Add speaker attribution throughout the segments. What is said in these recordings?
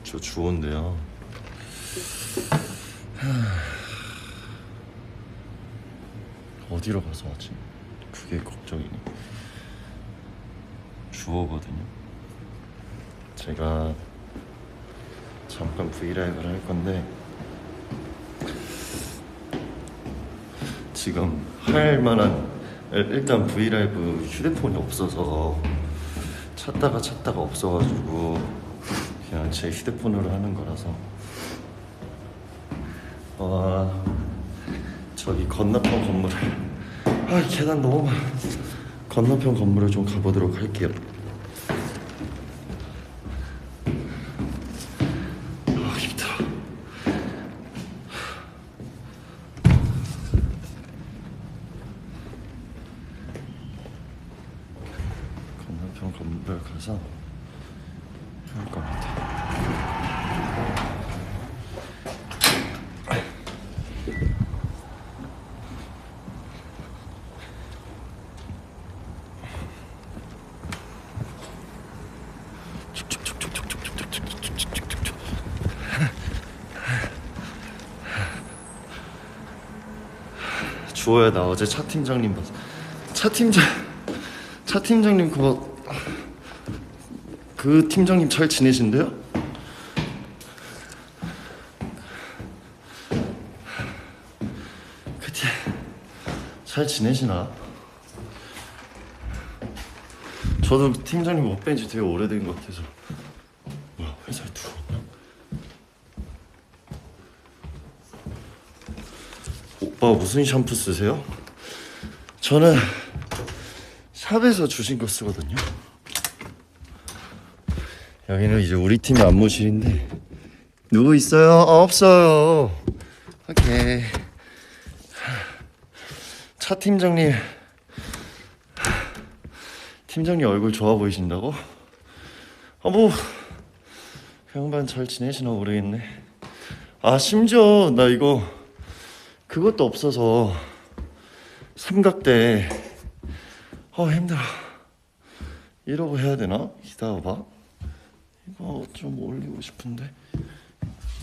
Speaker 1: 저 주호인데요. 어디로 가서 하지? 그게 걱정이네. 주호거든요. 제가 잠깐 브이라이브를 할 건데 지금 할 만한 일단 브이라이브 휴대폰이 없어서 찾다가 없어가지고 그냥 제 휴대폰으로 하는 거라서 저기 건너편 건물을 계단 너무 많아. 건너편 건물을 좀 가보도록 할게요. 힘들어. 건너편 건물 가서 할 겁니다. 주호야, 나 어제 차 팀장님 봤어. 차 팀장님 그 팀장님 잘 지내신대요? 잘 지내시나? 저도 팀장님 못 뵌 지 되게 오래된 것 같아서. 뭐야, 회사에 누구 있나? 오빠 무슨 샴푸 쓰세요? 저는 샵에서 주신 거 쓰거든요. 여기는 이제 우리 팀의 안무실인데 누구 있어요? 없어요. 오케이. 차 팀장님 얼굴 좋아 보이신다고? 뭐 그 양반 잘 지내시나 모르겠네. 심지어 나 이거 그것도 없어서 삼각대 힘들어. 이러고 해야 되나? 기다려봐. 이거 좀 올리고 싶은데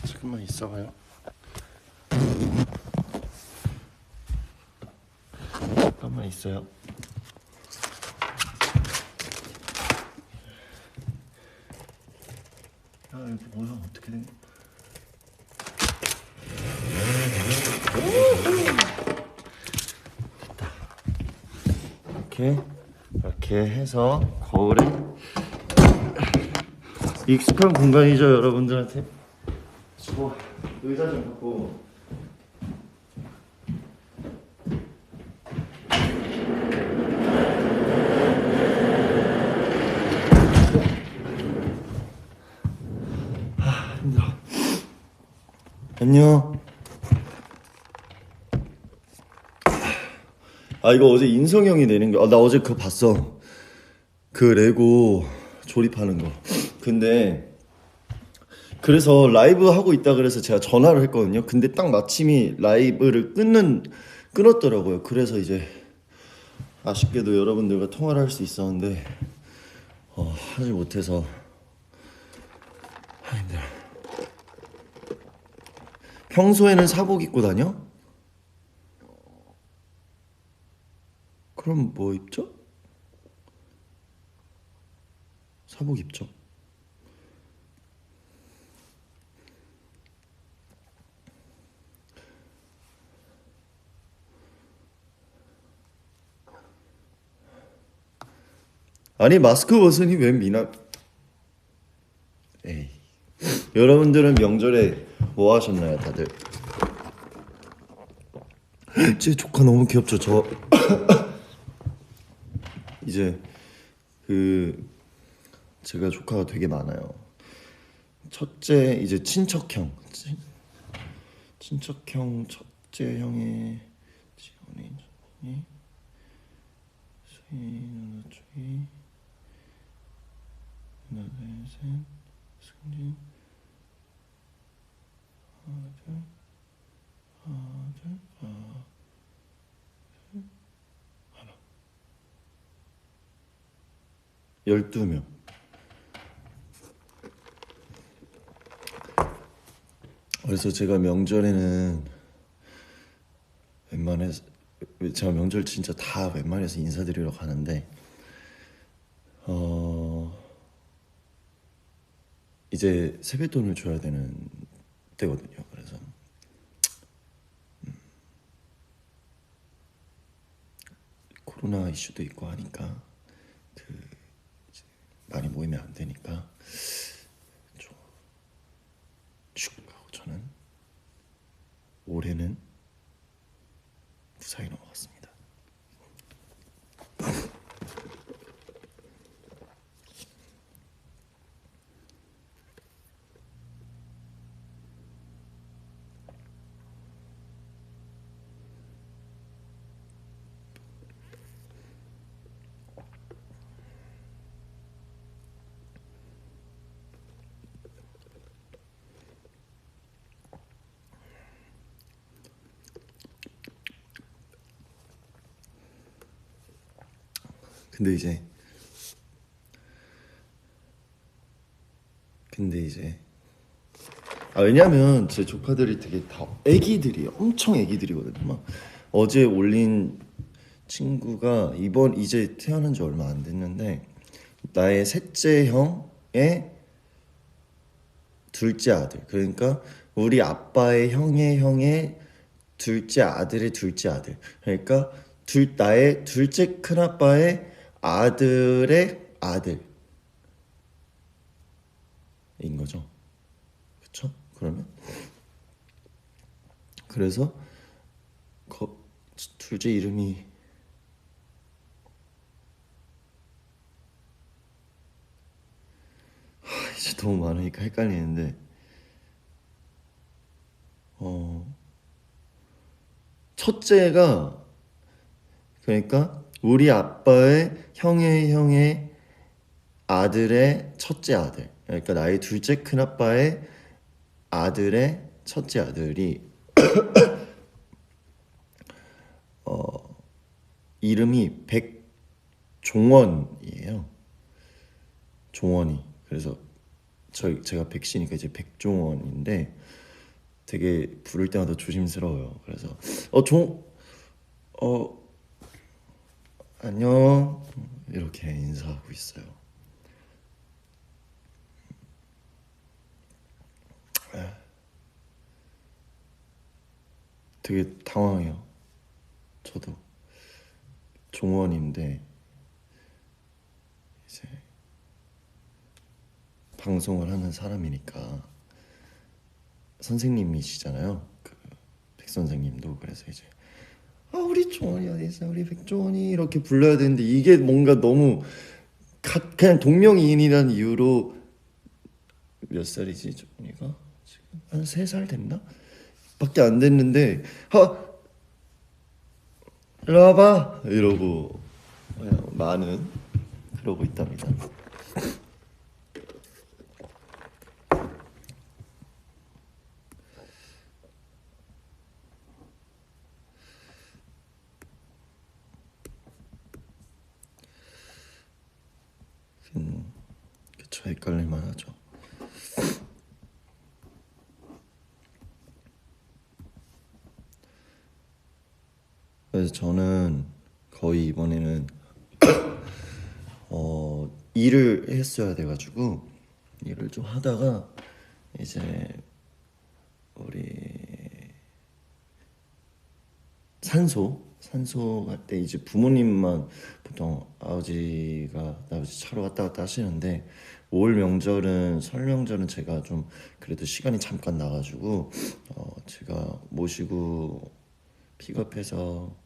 Speaker 1: 잠깐만 있어봐요. 잠깐만 있어요. 이거 뭐야, 어떻게 된 거야? 됐다. 이렇게 해서 거울에 익숙한 공간이죠, 여러분들한테. 좋아. 의자 좀 갖고. 힘들어. 안녕. 이거 어제 인성이 형이 내는 거. 나 어제 그거 봤어. 그 레고 조립하는 거. 근데 그래서 라이브 하고 있다 그래서 제가 전화를 했거든요. 근데 딱 마침이 라이브를 끊었더라고요. 그래서 이제 아쉽게도 여러분들과 통화를 할 수 있었는데 하지 못해서 힘들어. 평소에는 사복 입고 다녀? 그럼 뭐 입죠? 사복 입죠. 아니 마스크 벗으니 왜 미나? 에이. 여러분들은 명절에 뭐 하셨나요, 다들? 제 조카 너무 귀엽죠. 저 이제 제가 조카가 되게 많아요. 첫째 이제 친척형 첫째 형의 지원이 수희 누나 쪽이 하나 둘셋 승진 아들 하나 12명. 그래서 제가 명절에는 웬만해서 제가 명절 진짜 다 웬만해서 인사드리러 가는데 어 이제 세뱃돈을 줘야 되는 때거든요. 그래서 코로나 이슈도 있고 하니까 그 많이 모이면 안 되니까 쭉 하고 저는 올해는 무사히 넘어갔습니다. 근데 이제 왜냐면 제 조카들이 되게 다 애기들이에요. 엄청 애기들이거든요. 막 어제 올린 친구가 이번 이제 태어난 지 얼마 안 됐는데 나의 셋째 형의 둘째 아들. 그러니까 우리 아빠의 형의 형의 둘째 아들의 둘째 아들. 그러니까 나의 둘째 큰아빠의 아들의 아들인 거죠. 그쵸? 그러면 그래서 거, 둘째 이름이 이제 너무 많으니까 헷갈리는데 어 첫째가 그러니까 우리 아빠의 형의 형의 아들의 첫째 아들. 그러니까 나의 둘째 큰아빠의 아들의 첫째 아들이 이름이 백종원이에요. 종원이. 그래서 제가 백씨니까 이제 백종원인데 되게 부를 때마다 조심스러워요. 그래서 어 안녕 이렇게 인사하고 있어요. 되게 당황해요. 저도 종원인데 이제 방송을 하는 사람이니까 선생님이시잖아요. 백 선생님도. 그래서 이제 우리 종원이 어디 있어? 우리 백종원이 이렇게 불러야 되는데 이게 뭔가 너무 그냥 동명이인이라는 이유로 몇 살이지 종원이가 지금 한 3살 됐나? 밖에 안 됐는데 일로 와봐 이러고 그냥 많은 그러고 있답니다. 그쵸, 헷갈릴만 하죠. 그래서 저는 거의 이번에는 일을 했어야 돼가지고 일을 좀 하다가 이제 우리 산소 갈 때 이제 부모님만 보통 아버지 차로 왔다 갔다 하시는데 올 명절은 설 명절은 제가 좀 그래도 시간이 잠깐 나가지고 제가 모시고 픽업해서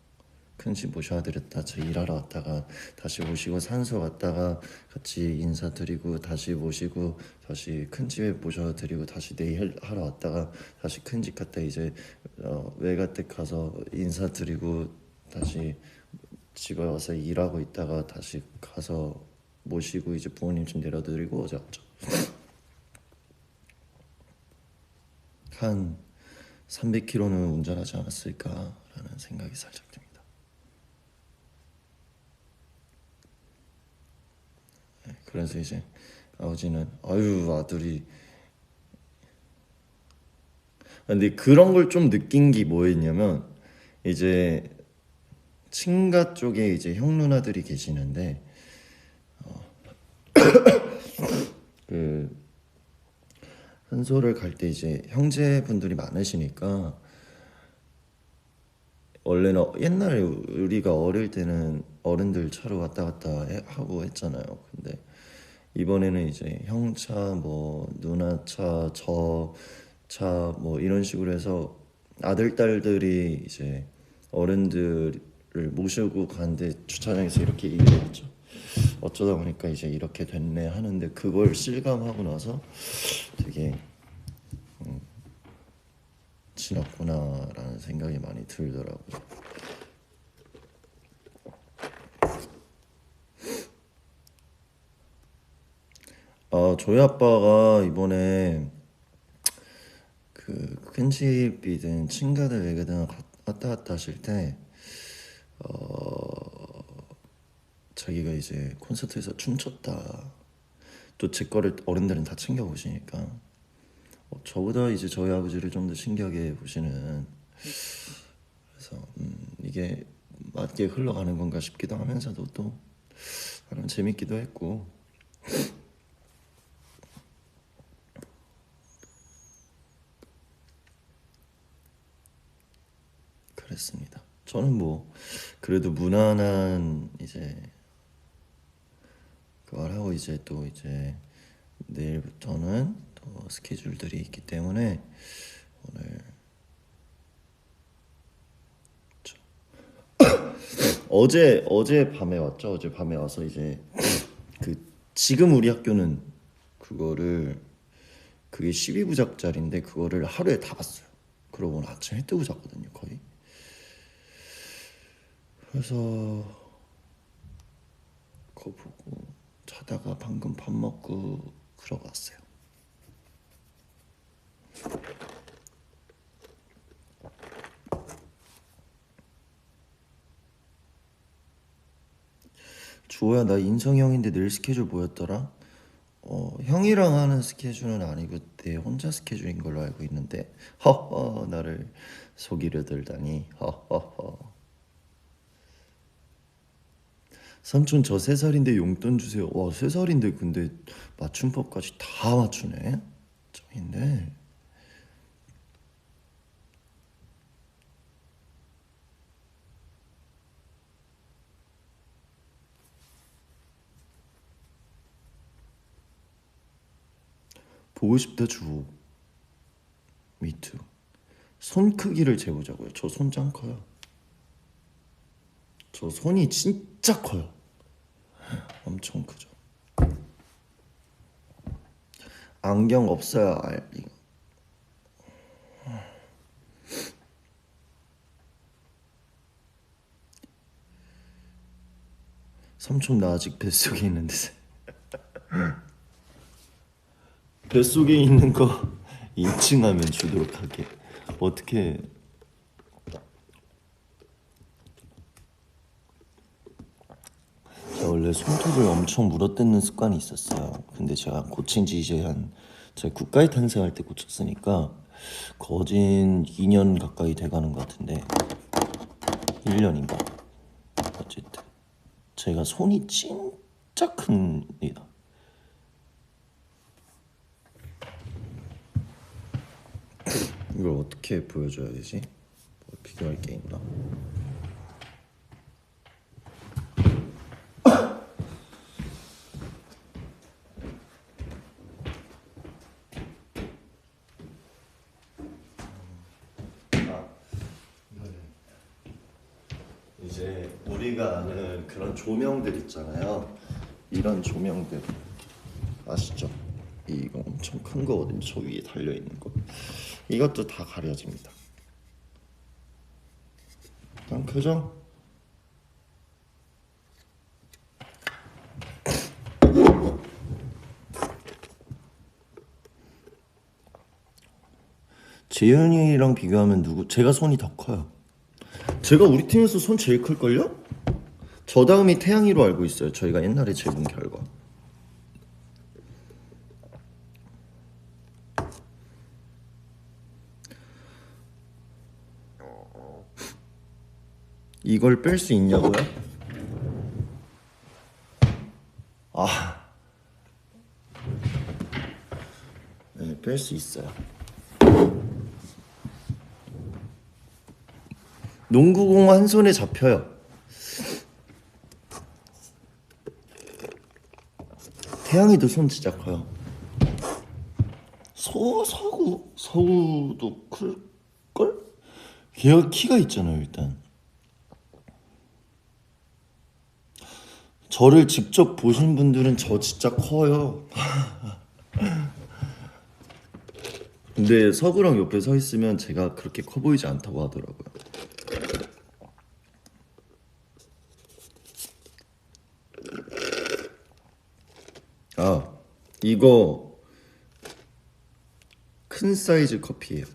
Speaker 1: 큰집 모셔드렸다 저 일하러 왔다가 다시 모시고 산소 갔다가 같이 인사드리고 다시 모시고 다시 큰집에 모셔드리고 다시 내일 하러 왔다가 다시 큰집 갔다 이제 외가댁 가서 인사드리고 다시 집에 와서 일하고 있다가 다시 가서 모시고 이제 부모님 좀 내려드리고 어제 왔죠. 한 300km는 운전하지 않았을까라는 생각이 살짝 듭니다. 그래서 이제 아버지는 아유 아들이 근데 그런 걸 좀 느낀 게 뭐였냐면 이제 친가 쪽에 이제 형 누나들이 계시는데 그 한소를 갈 때 이제 형제분들이 많으시니까 원래는 옛날에 우리가 어릴 때는 어른들 차로 왔다 갔다 하고 했잖아요. 근데 이번에는 이제 형 차, 뭐 누나 차, 저 차 뭐 이런 식으로 해서 아들 딸들이 이제 어른들을 모시고 가는데 주차장에서 이렇게 얘기를 했죠. 어쩌다 보니까 이제 이렇게 됐네 하는데 그걸 실감하고 나서 되게 지났구나라는 생각이 많이 들더라고요. 저희 아빠가 이번에 그 큰 집이든 친가들 외가든 왔다 갔다 하실 때 자기가 이제 콘서트에서 춤췄다. 또 제 거를 어른들은 다 챙겨 보시니까 저보다 이제 저희 아버지를 좀 더 신기하게 보시는. 그래서 이게 맞게 흘러가는 건가 싶기도 하면서도 또 나름 재밌기도 했고 그랬습니다. 저는 뭐 그래도 무난한 이제 그걸 하고 이제 또 이제 내일부터는 또 스케줄들이 있기 때문에 오늘 어제 밤에 왔죠. 어제 밤에 와서 이제 그 지금 우리 학교는 그거를 그게 12부작짜리인데 그거를 하루에 다 봤어요. 그러고 오늘 아침에 뜨고 잤거든요, 거의. 그래서 그거 보고 자다가 방금 밥 먹고 그러고 왔어요. 주호야, 나 인성이 형인데 내일 스케줄 뭐였더라? 형이랑 하는 스케줄은 아니고 내 혼자 스케줄인 걸로 알고 있는데 허허 나를 속이려 들다니 허허허. 삼촌 저 3살인데 용돈 주세요. 와 3살인데 근데 맞춤법까지 다 맞추네. 짱인데. 보고 싶다 주호. 미투. 손 크기를 재보자고요. 저 손 짱 커요. 저 손이 진짜 커요. 엄청 크죠. 안경 없어야 알. 삼촌 나 아직 뱃속에 있는데. 뱃속에 있는 거 인증하면 주도록 할게. 어떻게 제가 원래 손톱을 엄청 물어뜯는 습관이 있었어요. 근데 제가 고친 지 이제 제가 국가에 탄생할 때 고쳤으니까 거진 2년 가까이 돼가는 것 같은데 1년인가. 어쨌든 제가 손이 진짜 큽니다. 이걸 어떻게 보여줘야 되지? 뭐 비교할 게 있나? 이제 우리가 아는 그런 조명들 있잖아요. 이런 조명들 아시죠? 이거 엄청 큰 거거든요. 저 위에 달려 있는 거. 이것도 다 가려집니다. 난 그죠? 재현이랑 비교하면 제가 손이 더 커요. 제가 우리 팀에서 손 제일 클걸요? 저 다음이 태양이로 알고 있어요. 저희가 옛날에 재본 결과. 이걸 뺄 수 있냐고요? 아, 네, 뺄 수 있어요. 농구공 한 손에 잡혀요. 태양이도 손 진짜 커요. 서구도 클걸? 걔가 키가 있잖아요. 일단 저를 직접 보신 분들은 저 진짜 커요. 근데 서구랑 옆에 서 있으면 제가 그렇게 커 보이지 않다고 하더라고요. 아, 이거 큰 사이즈 커피예요.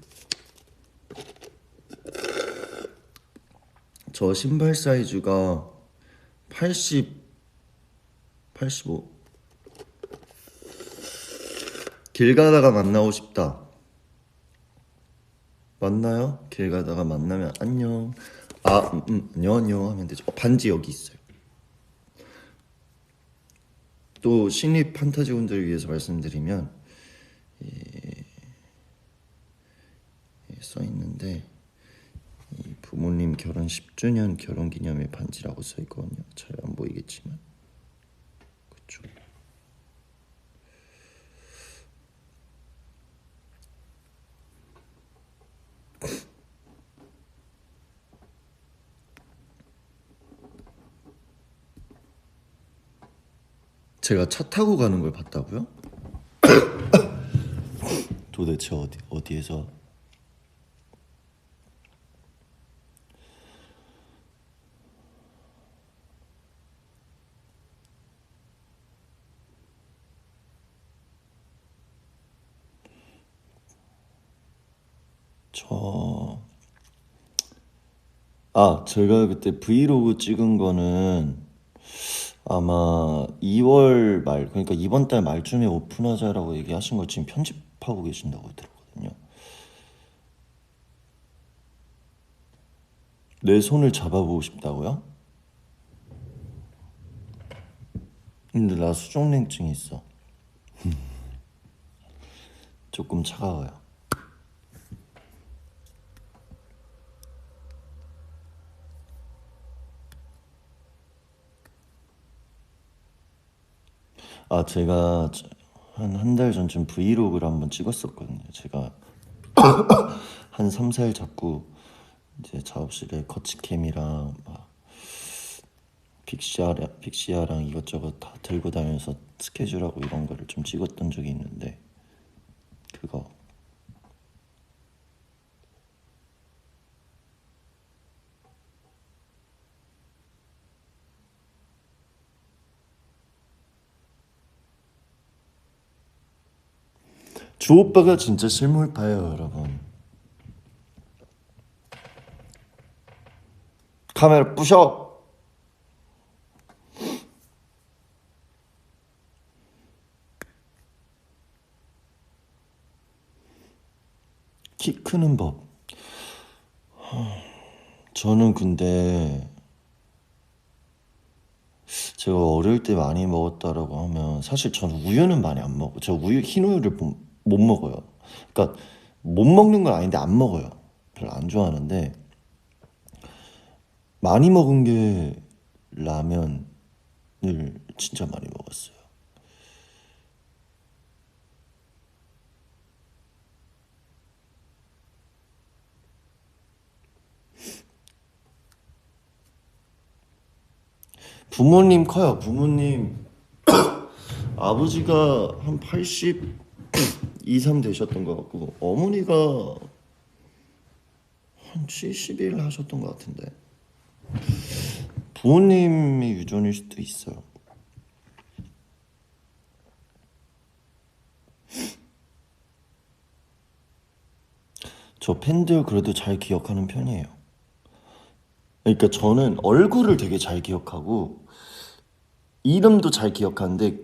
Speaker 1: 저 신발 사이즈가 80, 85. 길 가다가 만나고 싶다. 만나요? 길 가다가 만나면 안녕. 안녕 안녕 하면 되죠. 반지 여기 있어요. 또 신입 판타지분들을 위해서 말씀드리면 써 있는데 이 부모님 결혼 10주년 결혼기념일 반지라고 써 있거든요. 잘 안 보이겠지만 그쵸. 제가 차 타고 가는 걸 봤다고요? 도대체 어디에서? 제가 그때 브이로그 찍은 거는 아마 2월 말, 그러니까 이번 달 말쯤에 오픈하자라고 얘기하신 걸 지금 편집하고 계신다고 들었거든요. 내 손을 잡아보고 싶다고요? 근데 나 수족냉증 있어. 조금 차가워요. 제가 한 달 전쯤 브이로그를 한번 찍었었거든요. 제가 한 3, 4일 잡고 이제 작업실에 거치캠이랑 막 픽시아랑 이것저것 다 들고 다니면서 스케줄하고 이런 거를 좀 찍었던 적이 있는데 그거 주오빠가 진짜 실물파예요, 여러분. 카메라 부셔! 키 크는 법. 저는 근데 제가 어릴 때 많이 먹었다라고 하면 사실 저는 우유는 많이 안 먹어요. 저 흰 우유를 못 먹어요. 그러니까 못 먹는 건 아닌데 안 먹어요. 별로 안 좋아하는데 많이 먹은 게 라면을 진짜 많이 먹었어요. 부모님 커요. 부모님 아버지가 한 80 2, 3 되셨던 것 같고 어머니가 한 71 하셨던 것 같은데 부모님이 유전일 수도 있어요. 저 팬들 그래도 잘 기억하는 편이에요. 그러니까 저는 얼굴을 되게 잘 기억하고 이름도 잘 기억하는데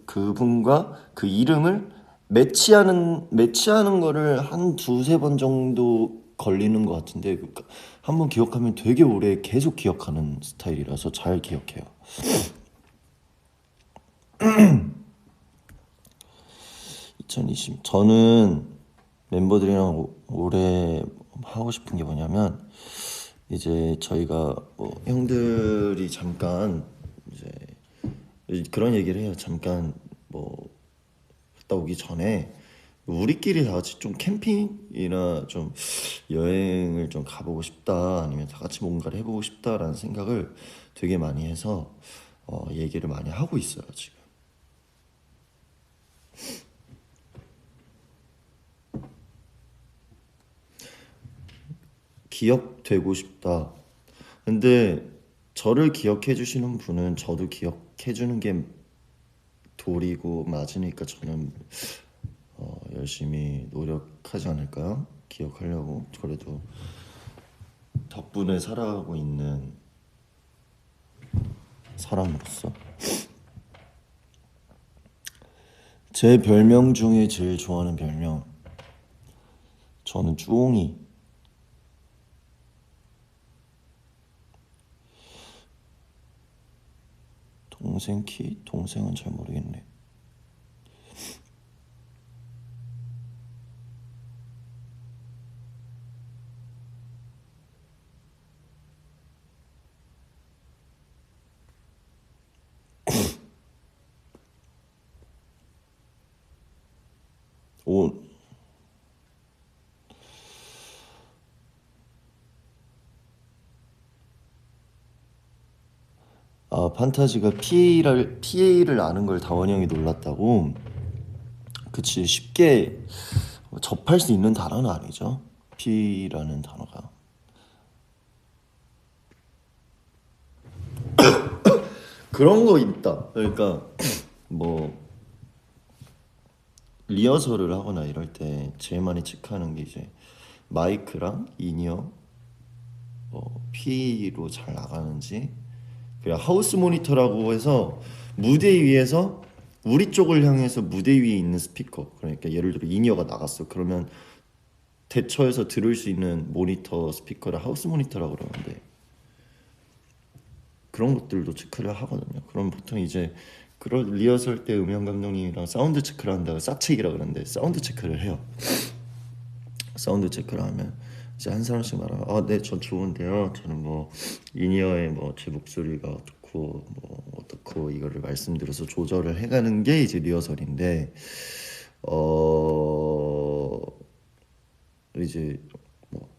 Speaker 1: 그분과 그 이름을 매치하는 거를 한 두세 번 정도 걸리는 것 같은데 그러니까 한번 기억하면 되게 오래 계속 기억하는 스타일이라서 잘 기억해요. 2020 저는 멤버들이랑 올해 하고 싶은 게 뭐냐면 이제 저희가 뭐 형들이 잠깐 이제 그런 얘기를 해요. 잠깐 뭐 갔다 오기 전에 우리끼리 다 같이 좀 캠핑이나 좀 여행을 좀 가보고 싶다 아니면 다 같이 뭔가를 해보고 싶다라는 생각을 되게 많이 해서 얘기를 많이 하고 있어요 지금. 기억되고 싶다. 근데 저를 기억해 주시는 분은 저도 기억해 주는 게 도리고 맞으니까 저는 열심히 노력하지 않을까요? 기억하려고. 그래도 덕분에 살아가고 있는 사람으로서 제 별명 중에 제일 좋아하는 별명 저는 쭈옹이. 동생 키? 동생은 잘 모르겠네. 오, 판타지가 PA를 아는 걸 다원이 형이 놀랐다고? 그치, 쉽게 접할 수 있는 단어는 아니죠. P라는 단어가. 그런 거 있다. 그러니까 뭐 리허설을 하거나 이럴 때 제일 많이 체크하는 게 이제 마이크랑 인이어 P로 잘 나가는지. 그리고 하우스 모니터라고 해서 무대 위에서 우리 쪽을 향해서 무대 위에 있는 스피커. 그러니까 예를 들어 인이어가 나갔어. 그러면 대처해서 들을 수 있는 모니터 스피커를 하우스 모니터라고 그러는데 그런 것들도 체크를 하거든요. 그럼 보통 이제 그런 리허설 때 음향 감독님이랑 사운드 체크를 한다고 싹체이라 그러는데 사운드 체크를 해요. 사운드 체크를 하면 이제 한 사람씩 말하면 네, 전 좋은데요. 저는 뭐 인이어에 뭐 제 목소리가 어떻고 뭐 어떻고 이거를 말씀드려서 조절을 해가는 게 이제 리허설인데 어 이제 뭐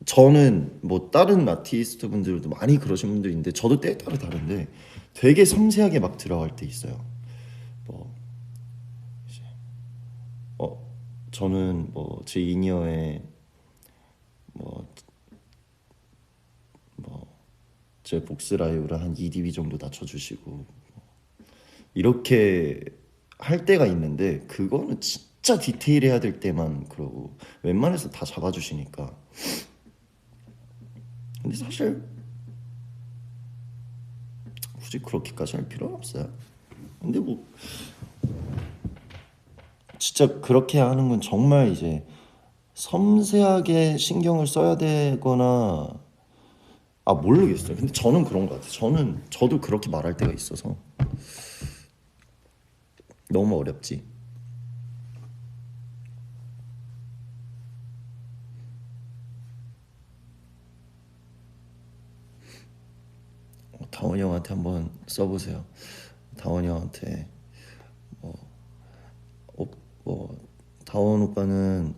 Speaker 1: 저는 뭐 다른 아티스트 분들도 많이 그러신 분들이 있는데 저도 때에 따라 다른데 되게 섬세하게 막 들어갈 때 있어요. 뭐 이제 저는 뭐 제 인이어에 뭐 제 복스 라이브를 한 2dB 정도 낮춰주시고 이렇게 할 때가 있는데 그거는 진짜 디테일해야 될 때만 그러고 웬만해서 다 잡아주시니까. 근데 사실 굳이 그렇게까지 할 필요는 없어요. 근데 뭐 진짜 그렇게 하는 건 정말 이제 섬세하게 신경을 써야 되거나 모르겠어요. 근데 저는 그런 것 같아요. 저도 그렇게 말할 때가 있어서 너무 어렵지. 다원이 형한테 한번 써보세요. 다원이 형한테 어, 다원 오빠는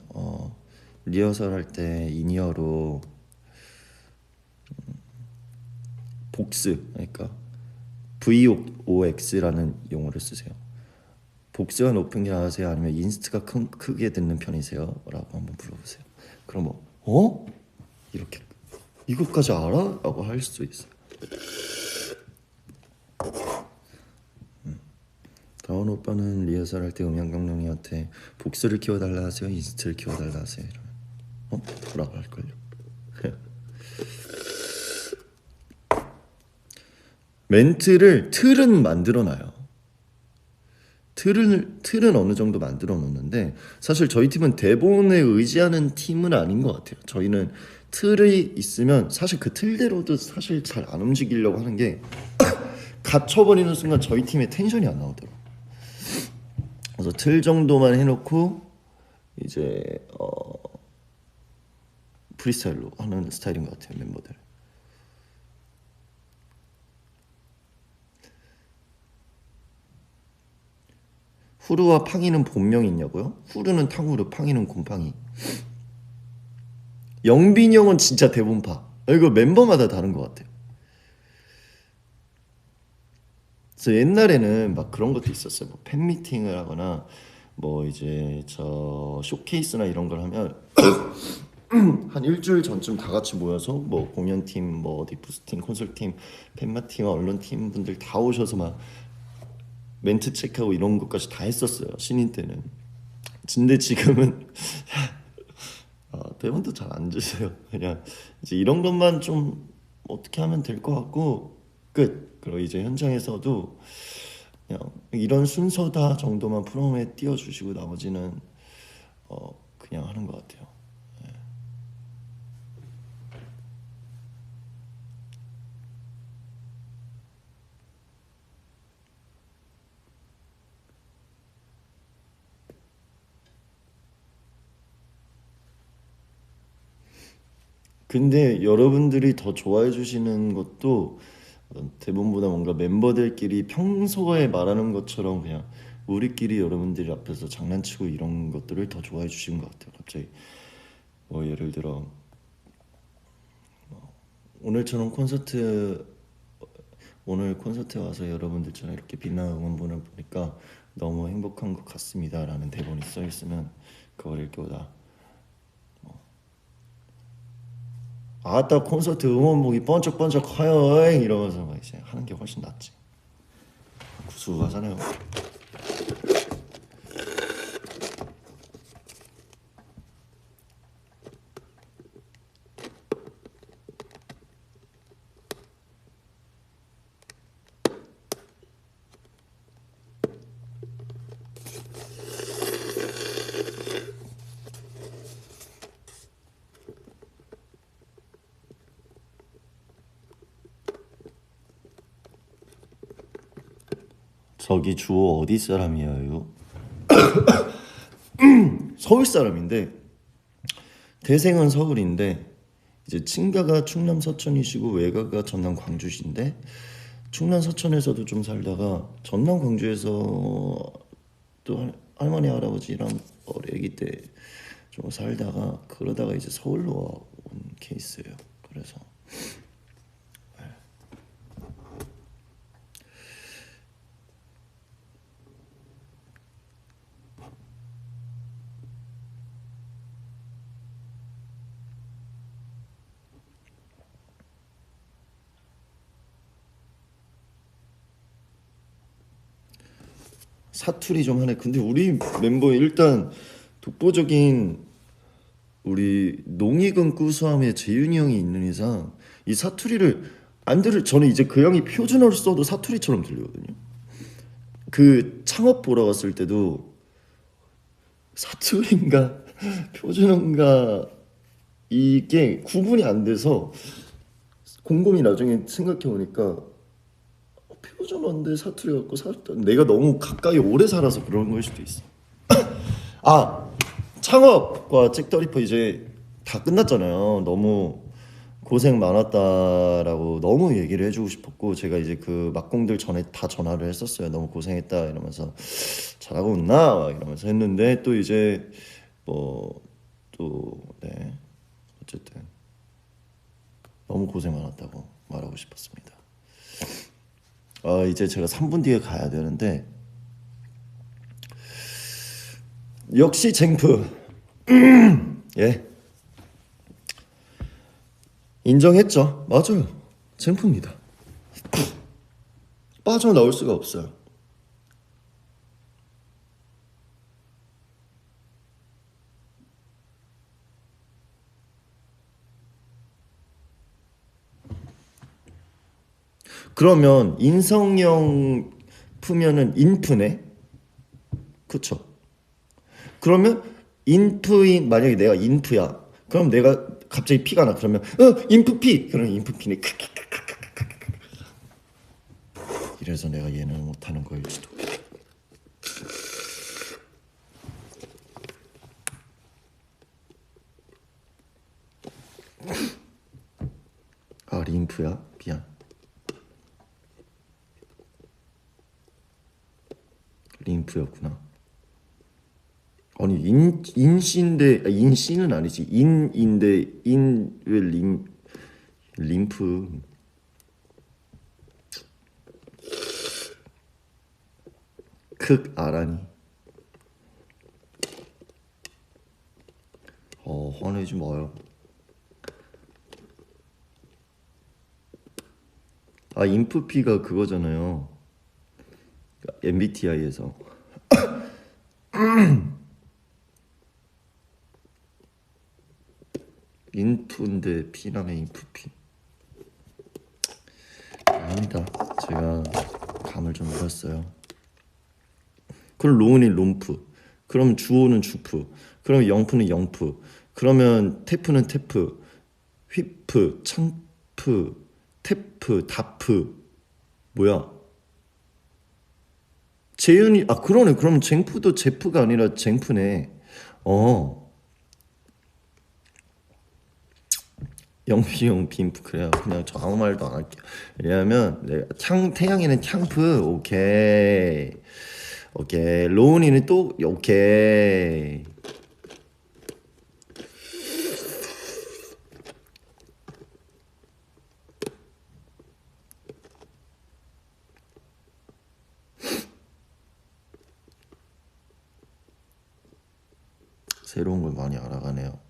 Speaker 1: 리허설 할 때 인이어로 복스 그러니까 VOX라는 용어를 쓰세요. 복스가 높은 게 나으세요? 아니면 인스트가 크게 듣는 편이세요? 라고 한번 물어보세요. 그럼 이렇게 이것까지 알아? 라고 할 수 있어요. 다원 오빠는 리허설 할 때 음향 감독님한테 복스를 키워달라 하세요? 인스트를 키워달라 하세요? 이러면 뭐라고 할걸요? 틀은 만들어놔요. 틀은 어느 정도 만들어 놓는데 사실 저희 팀은 대본에 의지하는 팀은 아닌 것 같아요. 저희는 틀이 있으면 사실 그 틀대로도 사실 잘 안 움직이려고 하는 게 갇혀버리는 순간 저희 팀의 텐션이 안 나오더라고요. 그래서 틀 정도만 해놓고 이제 프리스타일로 하는 스타일인 것 같아요, 멤버들. 후르와 팡이는 본명이 있냐고요? 후르는 탕후루, 팡이는 곰팡이. 영빈이 형은 진짜 대본파. 이거 멤버마다 다른 것 같아요. 그래서 옛날에는 막 그런 것도 있었어요. 뭐 팬미팅을 하거나 뭐 이제 저 쇼케이스나 이런 걸 하면 한 일주일 전쯤 다 같이 모여서 뭐 공연팀, 뭐 어디 부스팀, 콘솔팀, 팬마팀, 언론팀 분들 다 오셔서 막 멘트 체크하고 이런 것까지 다 했었어요. 신인 때는. 근데 지금은 대본도 잘 안 주세요. 그냥 이제 이런 것만 좀 어떻게 하면 될 것 같고 끝. 그리고 이제 현장에서도 그냥 이런 순서다 정도만 프롬에 띄워주시고 나머지는 그냥 하는 것 같아요. 근데 여러분들이 더 좋아해 주시는 것도 대본보다 뭔가 멤버들끼리 평소에 말하는 것처럼 그냥 우리끼리 여러분들 앞에서 장난치고 이런 것들을 더 좋아해 주시는 것 같아요. 갑자기 뭐 예를 들어 오늘처럼 오늘 콘서트에 와서 여러분들처럼 이렇게 빛나는 응원본을 보니까 너무 행복한 것 같습니다라는 대본이 써 있으면 그걸 읽기보다 아따 콘서트 응원복이 번쩍번쩍 커요 이러면서 막 이제 하는 게 훨씬 낫지. 구수하잖아요. 저기 주호 어디 사람이에요? 서울 사람인데 태생은 서울인데 이제 친가가 충남 서천이시고 외가가 전남 광주신데 충남 서천에서도 좀 살다가 전남 광주에서 또 할머니 할아버지랑 아기 때 좀 살다가 그러다가 이제 서울로 온 케이스예요. 그래서 사투리 좀 하네. 근데 우리 멤버 일단 독보적인 우리 농익은 구수함에 재윤이 형이 있는 이상 이 사투리를 안 들을 저는 이제 그 형이 표준어를 써도 사투리처럼 들리거든요. 그 창업 보러 갔을 때도 사투리인가 표준어인가 이게 구분이 안 돼서 곰곰이 나중에 생각해 보니까 표준어인데 사투리 같고 내가 너무 가까이 오래 살아서 그런 걸 수도 있어. 아 창업과 잭더리퍼 이제 다 끝났잖아요. 너무 고생 많았다라고 너무 얘기를 해주고 싶었고 제가 이제 그 막공들 전에 다 전화를 했었어요. 너무 고생했다 이러면서 잘하고 있나 막 이러면서 했는데 또 이제 뭐 또 네 어쨌든 너무 고생 많았다고 말하고 싶었습니다. 이제 제가 3분 뒤에 가야 되는데 역시 쟁프 예 인정했죠. 맞아요. 쟁프입니다. 빠져나올 수가 없어요. 그러면 인성형 푸면은 인프네? 그쵸? 그러면 인프인 만약에 내가 인프야. 그럼 내가 갑자기 피가 나. 그러면 인프 피. 그러면 인프 피네. 이래서 내가 예능을 못하는 거일지도. 아 림프야? 미안. 림프였구나. 아니 인씨인데 인씨는 아니지. 인인데 인왜 림프. 극 아라니. 화내지 마요. 아 인프피가 그거잖아요. MBTI에서 인프인데 피라면 인프피. 아닙니다. 제가 감을 좀 잃었어요. 그럼 로운이 롬프. 그럼 주호는 주프. 그럼 영프는 영프. 그러면 테프는 테프. 휘프, 찬프, 테프, 다프. 뭐야? 재윤이 그러네. 그럼 쟁프도 제프가 아니라 쟁프네. 영피용 빈프. 그래요. 그냥 저 아무 말도 안 할게요. 왜냐면 내가 태양이는 창프. 오케이. 오케이. 로운이는 또 오케이. 새로운 걸 많이 알아가네요.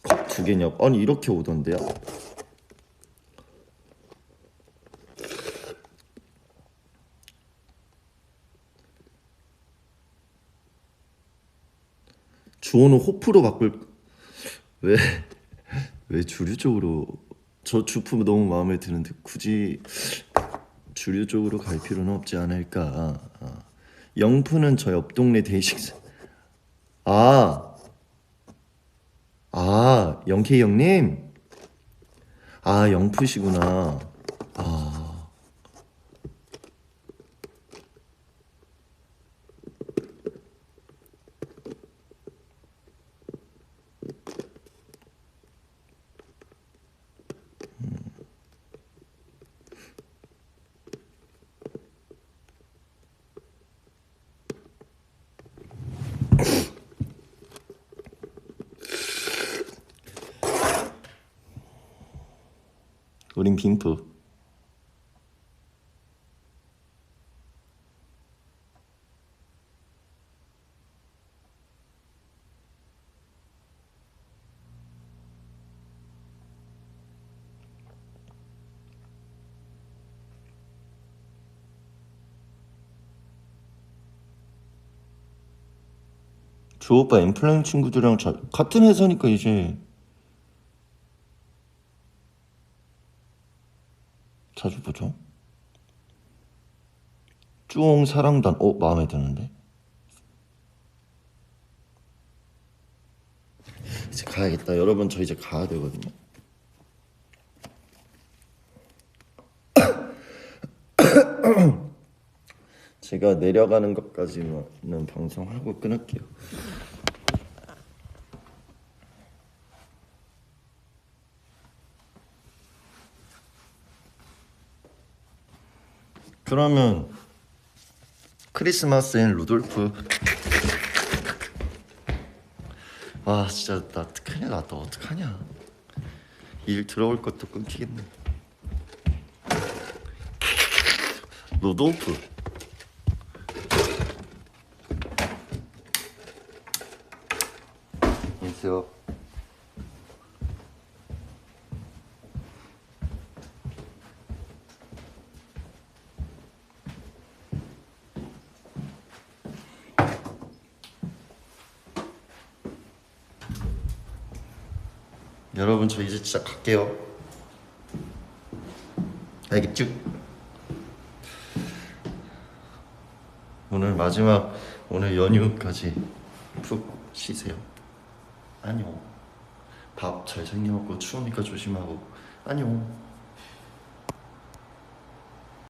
Speaker 1: 컵 두 개냐? 아니 이렇게 오던데요? 주호는 호프로 바꿀. 왜? 왜 주류 쪽으로? 저 주프 너무 마음에 드는데 굳이 주류 쪽으로 갈 필요는 없지 않을까? 영프는 저 옆 동네 데이식스. 아, 영케이 형님. 영프시구나. 아, 우린 빈프. 주오빠 엠플라잉 친구들이랑 같은 회사니까 이제 자주 보죠. 쭈옹 사랑단. 마음에 드는데. 이제 가야겠다. 여러분 저 이제 가야 되거든요. 제가 내려가는 것까지는 방송하고 끊을게요. 그러면 크리스마스엔 루돌프. 진짜 나 큰일 났다. 어떡하냐. 일 들어올 것도 끊기겠네. 루돌프. 안녕하세요. 여러분 저 이제 진짜 갈게요. 알겠죠? 오늘 오늘 마지막 오늘 연휴까지 푹 쉬세요. 안녕. 밥 잘 챙겨 먹고 추우니까 조심하고 안녕.